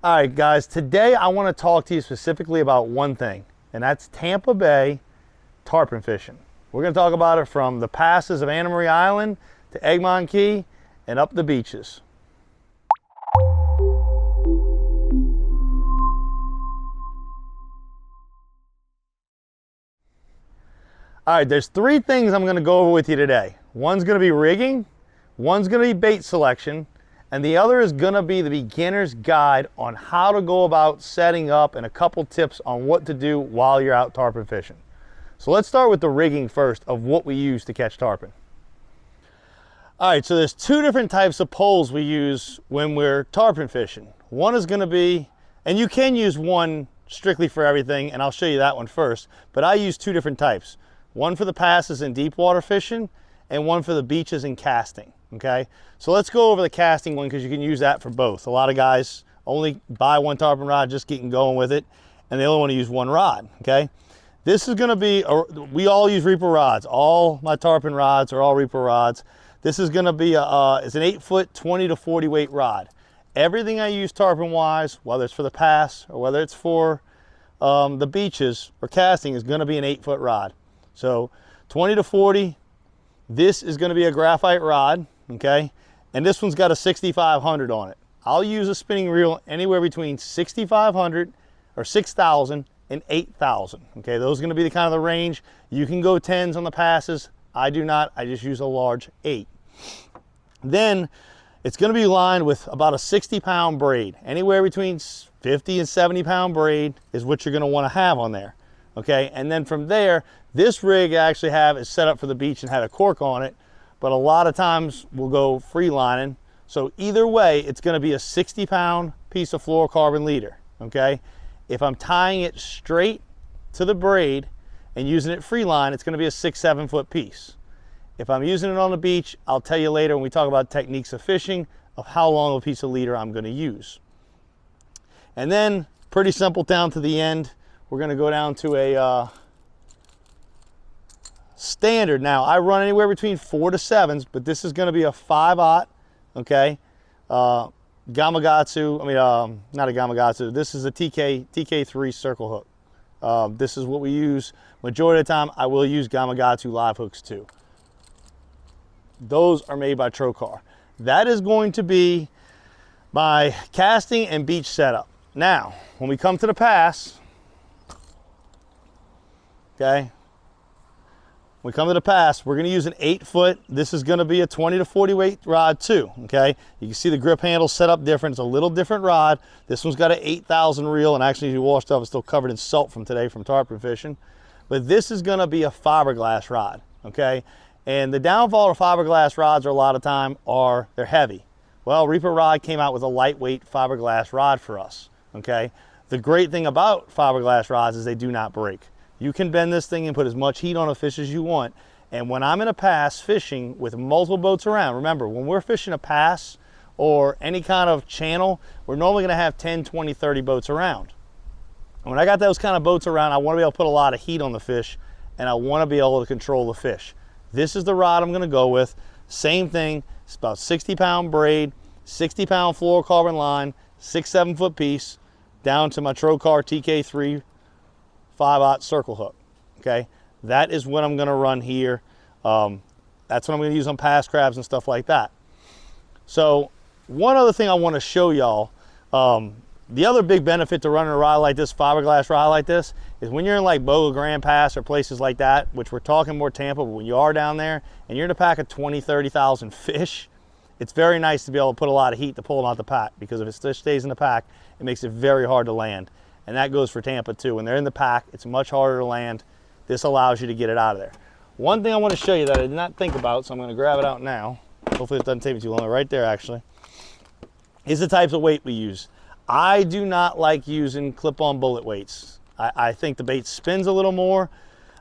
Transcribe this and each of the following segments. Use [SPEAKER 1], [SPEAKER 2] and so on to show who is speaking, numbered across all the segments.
[SPEAKER 1] All right, guys, today I want to talk to you specifically about one thing, and that's Tampa Bay tarpon fishing. We're going to talk about it from the passes of Anna Maria Island to Egmont Key and up the beaches. All right, there's three things I'm going to go over with you today. One's going to be rigging, one's going to be bait selection, and the other is going to be the beginner's guide on how to go about setting up and a couple tips on what to do while you're out tarpon fishing. So let's start with the rigging first of what we use to catch tarpon. All right, so there's two different types of poles we use when we're tarpon fishing. One is going to be, and you can use one strictly for everything, and I'll show you that one first, but I use two different types. One for the passes and deep water fishing, and one for the beaches and casting. Okay, so let's go over the casting one because you can use that for both. A lot of guys only buy one tarpon rod, just getting going with it, and they only want to use one rod. Okay, this is going to be, we all use Reaper rods. All my tarpon rods are all Reaper rods. This is going to be it's an 8-foot 20 to 40 weight rod. Everything I use tarpon wise, whether it's for the pass or whether it's for the beaches or casting, is going to be an 8-foot rod. So 20 to 40. This is going to be a graphite rod. Okay, and this one's got a 6,500 on it. I'll use a spinning reel anywhere between 6,500 or 6,000 and 8,000. Okay, those are going to be the kind of the range. You can go 10s on the passes. I do not. I just use a large 8. Then it's going to be lined with about a 60-pound braid. Anywhere between 50 and 70-pound braid is what you're going to want to have on there. Okay, and then from there, this rig I actually have is set up for the beach and had a cork on it. But a lot of times we'll go free lining. So either way, it's going to be a 60-pound piece of fluorocarbon leader. Okay, if I'm tying it straight to the braid and using it free line, it's going to be a 6-7 foot piece. If I'm using it on the beach, I'll tell you later when we talk about techniques of fishing of how long of a piece of leader I'm going to use. And then pretty simple down to the end, we're going to go down to a standard. Now I run anywhere between 4 to 7s, but this is going to be a 5/0, okay, Gamakatsu. I mean, not a Gamakatsu. This is a TK3 circle hook. This is what we use majority of the time. I will use Gamakatsu live hooks too. Those are made by Trocar. That is going to be my casting and beach setup. Now, when we come to the pass, okay. When we come to the pass, we're going to use an 8-foot. This is going to be a 20 to 40 weight rod too, okay? You can see the grip handle set up different. It's a little different rod. This one's got an 8,000 reel, and actually, if you washed up, it's still covered in salt from today from tarpon fishing. But this is going to be a fiberglass rod, okay? And the downfall of fiberglass rods are a lot of time they're heavy. Well, Reaper Rod came out with a lightweight fiberglass rod for us, okay? The great thing about fiberglass rods is they do not break. You can bend this thing and put as much heat on a fish as you want. And when I'm in a pass fishing with multiple boats around, remember, when we're fishing a pass or any kind of channel, we're normally going to have 10, 20, 30 boats around. And when I got those kind of boats around, I want to be able to put a lot of heat on the fish, and I want to be able to control the fish. This is the rod I'm going to go with. Same thing. It's about 60-pound braid, 60-pound fluorocarbon line, 6-7 foot piece, down to my Trocar TK3 5/0 circle hook. Okay, that is what I'm going to run here. That's what I'm going to use on pass crabs and stuff like that. So one other thing I want to show y'all, the other big benefit to running a rod like this, fiberglass rod like this, is when you're in like Boga Grand Pass or places like that, which we're talking more Tampa, but when you are down there and you're in a pack of 20, 30,000 fish, it's very nice to be able to put a lot of heat to pull them out the pack, because if it still stays in the pack, it makes it very hard to land. And that goes for Tampa too. When they're in the pack, it's much harder to land. This allows you to get it out of there. One thing I want to show you that I did not think about, so I'm going to grab it out now. Hopefully it doesn't take me too long. Right there, actually, is the types of weight we use. I do not like using clip-on bullet weights. I think the bait spins a little more.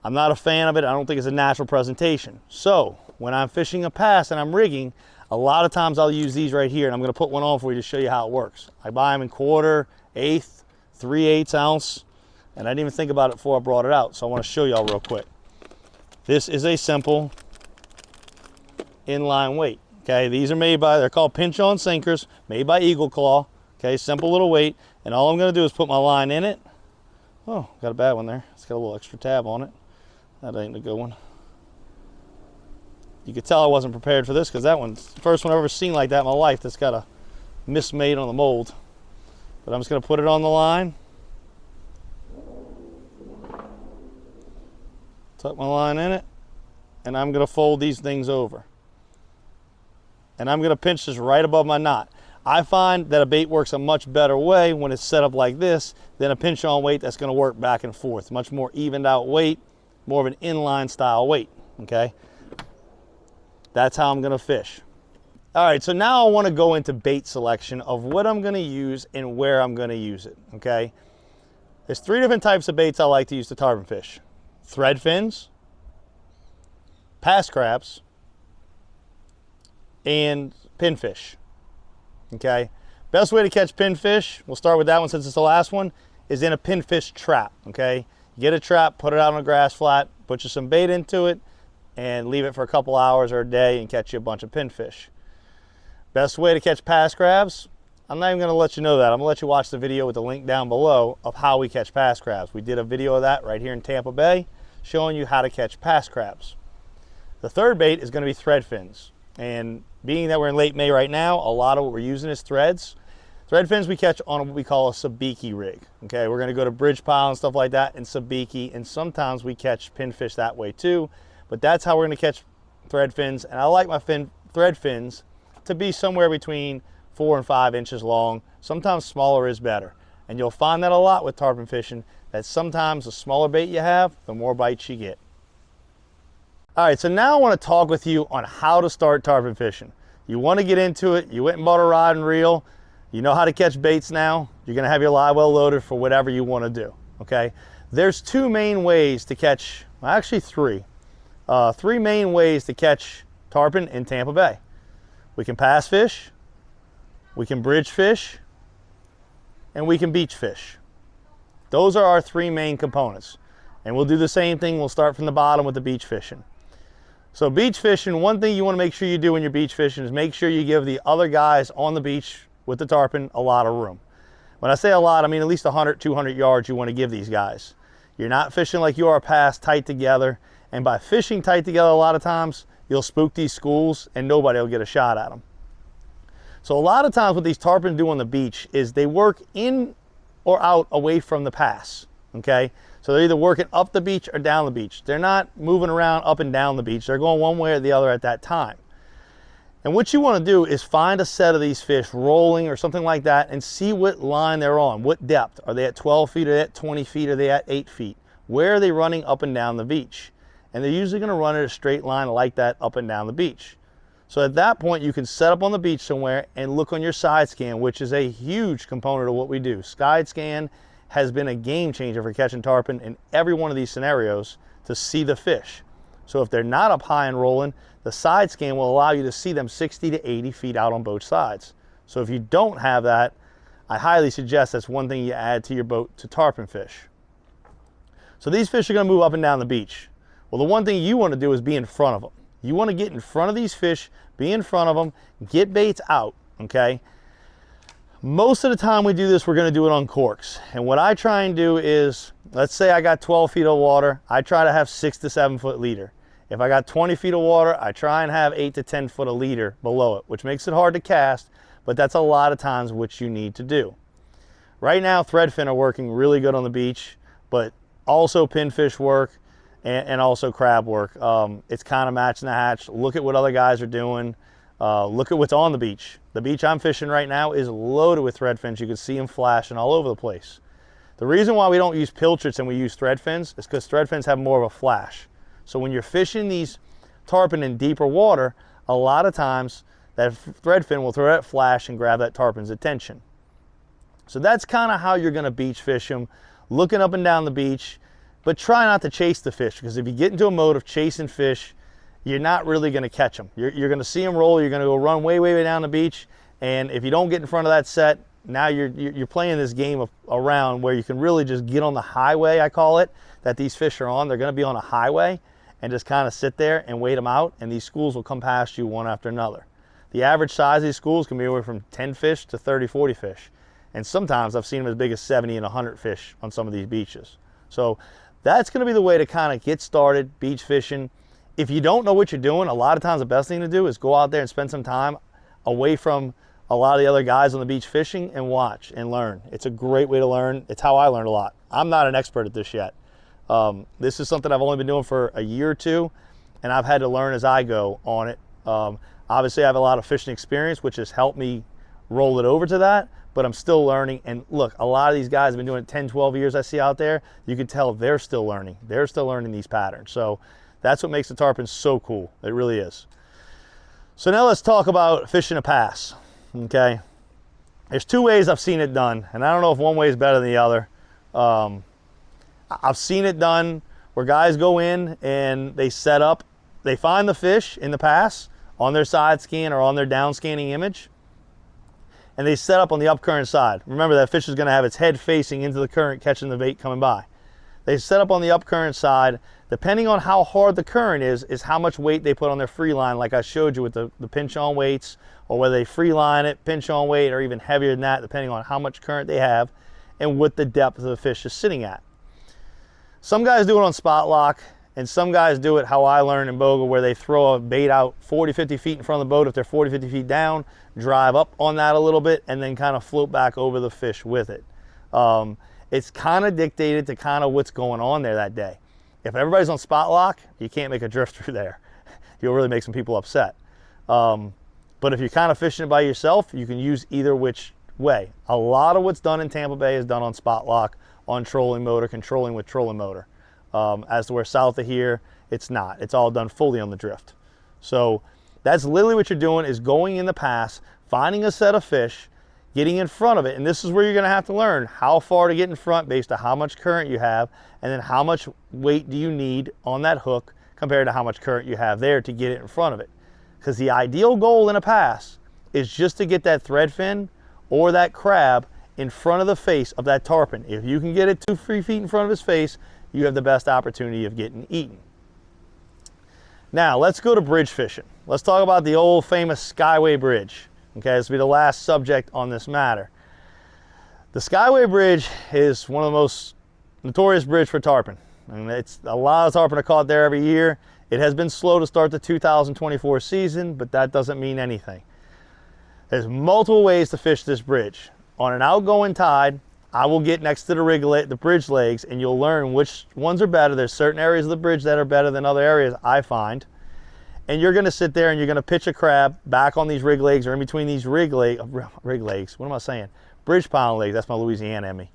[SPEAKER 1] I'm not a fan of it. I don't think it's a natural presentation. So when I'm fishing a pass and I'm rigging, a lot of times I'll use these right here, and I'm going to put one on for you to show you how it works. I buy them in 1/4, 1/8, 3/8 ounce, and I didn't even think about it before I brought it out, so I want to show y'all real quick. This is a simple inline weight. Okay, these are made by, they're called pinch-on sinkers, made by Eagle Claw. Okay, simple little weight. And all I'm gonna do is put my line in it. Oh, got a bad one there. It's got a little extra tab on it. That ain't a good one. You could tell I wasn't prepared for this because that one's the first one I've ever seen like that in my life that's got a mismade on the mold. But I'm just gonna put it on the line. Tuck my line in it, and I'm gonna fold these things over. And I'm gonna pinch this right above my knot. I find that a bait works a much better way when it's set up like this than a pinch on weight that's gonna work back and forth. Much more evened out weight, more of an inline style weight, okay? That's how I'm gonna fish. All right, so now I wanna go into bait selection of what I'm gonna use and where I'm gonna use it, okay? There's 3 different types of baits I like to use to tarpon fish. Thread fins, pass crabs, and pinfish, okay? Best way to catch pinfish, we'll start with that one since it's the last one, is in a pinfish trap, okay? You get a trap, put it out on a grass flat, put you some bait into it, and leave it for a couple hours or a day and catch you a bunch of pinfish. Best way to catch pass crabs, I'm not even gonna let you know that. I'm gonna let you watch the video with the link down below of how we catch pass crabs. We did a video of that right here in Tampa Bay, showing you how to catch pass crabs. The third bait is gonna be thread fins. And being that we're in late May right now, a lot of what we're using is threads. Thread fins we catch on what we call a sabiki rig. Okay, we're gonna go to bridge pile and stuff like that and sabiki, and sometimes we catch pinfish that way too, but that's how we're gonna catch thread fins. And I like my thread fins to be somewhere between 4 and 5 inches long. Sometimes smaller is better. And you'll find that a lot with tarpon fishing, that sometimes the smaller bait you have, the more bites you get. All right, so now I want to talk with you on how to start tarpon fishing. You want to get into it, you went and bought a rod and reel, you know how to catch baits now, you're going to have your live well loaded for whatever you want to do, okay? There's 2 main ways to catch, well, actually 3. 3 main ways to catch tarpon in Tampa Bay. We can pass fish, we can bridge fish, and we can beach fish. Those are our 3 main components. And we'll do the same thing, we'll start from the bottom with the beach fishing. So beach fishing, one thing you want to make sure you do when you're beach fishing is make sure you give the other guys on the beach with the tarpon a lot of room. When I say a lot, I mean at least 100, 200 yards you want to give these guys. You're not fishing like you are past tight together, and by fishing tight together a lot of times, you'll spook these schools and nobody will get a shot at them. So a lot of times what these tarpon do on the beach is they work in or out away from the pass, okay? So they're either working up the beach or down the beach. They're not moving around up and down the beach. They're going one way or the other at that time. And what you want to do is find a set of these fish rolling or something like that and see what line they're on, what depth. Are they at 12 feet, are they at 20 feet, are they at 8 feet? Where are they running up and down the beach? And they're usually going to run in a straight line like that up and down the beach. So at that point, you can set up on the beach somewhere and look on your side scan, which is a huge component of what we do. Side scan has been a game changer for catching tarpon in every one of these scenarios to see the fish. So if they're not up high and rolling, the side scan will allow you to see them 60 to 80 feet out on both sides. So if you don't have that, I highly suggest that's one thing you add to your boat to tarpon fish. So these fish are going to move up and down the beach. Well, the one thing you want to do is be in front of them. You want to get in front of these fish, be in front of them, get baits out, okay? Most of the time we do this, we're going to do it on corks. And what I try and do is, let's say I got 12 feet of water, I try to have 6 to 7 foot leader. If I got 20 feet of water, I try and have 8 to 10 foot of leader below it, which makes it hard to cast, but that's a lot of times what you need to do. Right now, threadfin are working really good on the beach, but also pinfish work and also crab work. It's kind of matching the hatch. Look at what other guys are doing. Look at what's on the beach. The beach I'm fishing right now is loaded with threadfins. You can see them flashing all over the place. The reason why we don't use pilchards and we use threadfins is because threadfins have more of a flash. So when you're fishing these tarpon in deeper water, a lot of times that threadfin will throw that flash and grab that tarpon's attention. So that's kind of how you're going to beach fish them, looking up and down the beach, but try not to chase the fish, because if you get into a mode of chasing fish, you're not really going to catch them. You're going to see them roll, you're going to go run way, way, way down the beach, and if you don't get in front of that set, now you're playing this game around where you can really just get on the highway, I call it, that these fish are on. They're going to be on a highway and just kind of sit there and wait them out, and these schools will come past you one after another. The average size of these schools can be anywhere from 10 fish to 30, 40 fish. And sometimes I've seen them as big as 70 and 100 fish on some of these beaches. So that's going to be the way to kind of get started beach fishing. If you don't know what you're doing, a lot of times the best thing to do is go out there and spend some time away from a lot of the other guys on the beach fishing and watch and learn. It's a great way to learn. It's how I learned a lot. I'm not an expert at this yet. This is something I've only been doing for a year or two, and I've had to learn as I go on it. Obviously, I have a lot of fishing experience, which has helped me roll it over to that, but I'm still learning. And look, a lot of these guys have been doing it 10, 12 years I see out there. You can tell they're still learning. They're still learning these patterns. So that's what makes the tarpon so cool. It really is. So now let's talk about fishing a pass, okay? There's two ways I've seen it done, and I don't know if one way is better than the other. I've seen it done where guys go in and they set up, they find the fish in the pass on their side scan or on their down scanning image, and they set up on the up current side. Remember, that fish is going to have its head facing into the current, catching the bait coming by. They set up on the up current side. Depending on how hard the current is how much weight they put on their free line, like I showed you with the pinch on weights, or whether they free line it, pinch on weight, or even heavier than that, depending on how much current they have and what the depth of the fish is sitting at. Some guys do it on spot lock, and some guys do it how I learned in Boga, where they throw a bait out 40, 50 feet in front of the boat if they're 40, 50 feet down, drive up on that a little bit, and then kind of float back over the fish with it. It's kind of dictated to kind of what's going on there that day. If everybody's on spot lock, you can't make a drift through there. You'll really make some people upset. But if you're kind of fishing it by yourself, you can use either which way. A lot of what's done in Tampa Bay is done on spot lock, on trolling motor, controlling with trolling motor. As to where south of here, it's not. It's all done fully on the drift. So that's literally what you're doing, is going in the pass, finding a set of fish, getting in front of it, and this is where you're going to have to learn how far to get in front based on how much current you have, and then how much weight do you need on that hook compared to how much current you have there to get it in front of it. Because the ideal goal in a pass is just to get that thread fin or that crab in front of the face of that tarpon. If you can get it 2 3 feet in front of his face, you have the best opportunity of getting eaten. Now let's go to bridge fishing. Let's talk about the old famous Skyway bridge. Okay, this will be the last subject on this matter. The Skyway bridge is one of the most notorious bridge for tarpon. And it's a lot of tarpon are caught there every year. It has been slow to start the 2024 season, but that doesn't mean anything. There's multiple ways to fish this bridge. On an outgoing tide, I will get next to the bridge legs, and you'll learn which ones are better. There's certain areas of the bridge that are better than other areas, I find. And you're going to sit there and you're going to pitch a crab back on these rig legs, or in between these rig legs. What am I saying? Bridge piling legs. That's my Louisiana in me.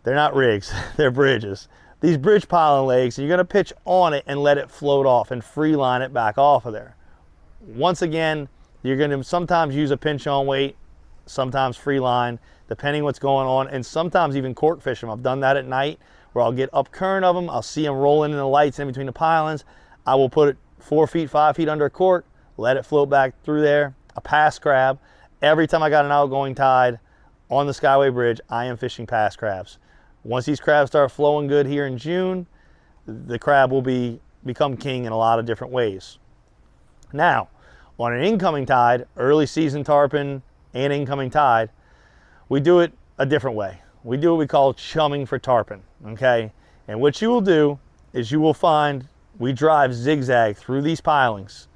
[SPEAKER 1] They're not rigs, they're bridges. These bridge piling legs, and you're going to pitch on it and let it float off and free line it back off of there. Once again, you're going to sometimes use a pinch on weight, sometimes free line, depending what's going on, and sometimes even cork fish them. I've done that at night where I'll get up current of them. I'll see them rolling in the lights in between the pilings. I will put it 4 feet, 5 feet under a cork, let it float back through there, a pass crab. Every time I got an outgoing tide on the Skyway Bridge, I am fishing pass crabs. Once these crabs start flowing good here in June, the crab will become king in a lot of different ways. Now, on an incoming tide, early season tarpon and incoming tide, we do it a different way. We do what we call chumming for tarpon, okay? And what you will do is you will find we drive zigzag through these pilings,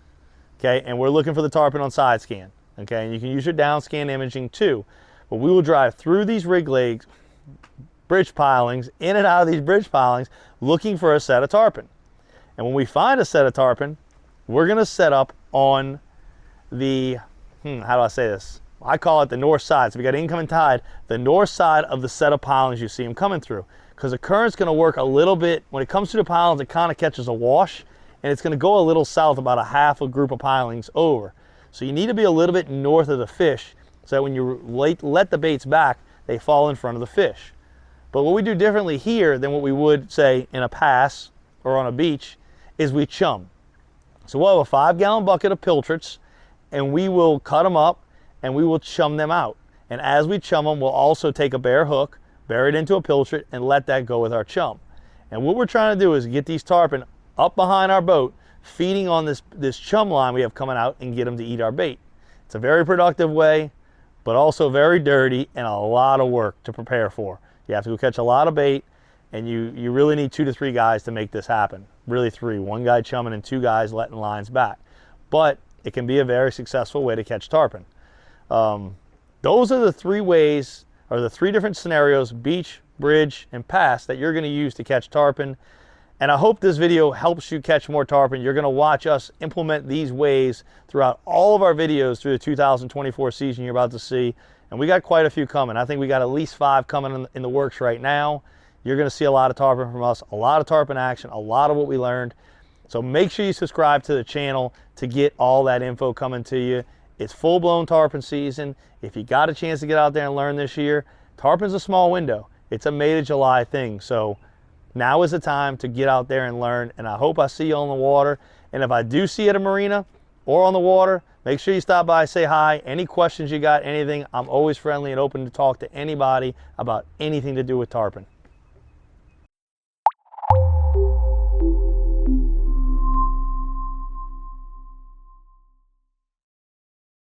[SPEAKER 1] okay? And we're looking for the tarpon on side scan, okay? And you can use your down scan imaging too. But we will drive through these rig legs, bridge pilings, in and out of these bridge pilings, looking for a set of tarpon. And when we find a set of tarpon, we're gonna set up on the, how do I say this? I call it the north side. So we got incoming tide, the north side of the set of pilings you see them coming through. Because the current's gonna work a little bit, when it comes to the pilings, it kind of catches a wash, and it's gonna go a little south, about a half a group of pilings over. So you need to be a little bit north of the fish, so that when you let the baits back, they fall in front of the fish. But what we do differently here than what we would, say, in a pass or on a beach, is we chum. So we'll have a 5-gallon bucket of pilchards, and we will cut them up, and we will chum them out. And as we chum them, we'll also take a bare hook, bury it into a pilchard, and let that go with our chum. And what we're trying to do is get these tarpon up behind our boat, feeding on this chum line we have coming out, and get them to eat our bait. It's a very productive way. but also very dirty and a lot of work to prepare for. You have to go catch a lot of bait, and you really need 2 to 3 guys to make this happen. Really 3, 1 guy chumming and 2 guys letting lines back. But it can be a very successful way to catch tarpon. Those are the 3 ways, or the 3 different scenarios, beach, bridge, and pass, that you're gonna use to catch tarpon. And I hope this video helps you catch more tarpon. You're gonna watch us implement these ways throughout all of our videos through the 2024 season you're about to see. And we got quite a few coming. I think we got at least 5 coming in the works right now. You're gonna see a lot of tarpon from us, a lot of tarpon action, a lot of what we learned. So make sure you subscribe to the channel to get all that info coming to you. It's full-blown tarpon season. If you got a chance to get out there and learn this year, tarpon's a small window. It's a May to July thing. So now is the time to get out there and learn, and I hope I see you on the water. And if I do see you at a marina or on the water, make sure you stop by, say hi. Any questions you got, anything, I'm always friendly and open to talk to anybody about anything to do with tarpon.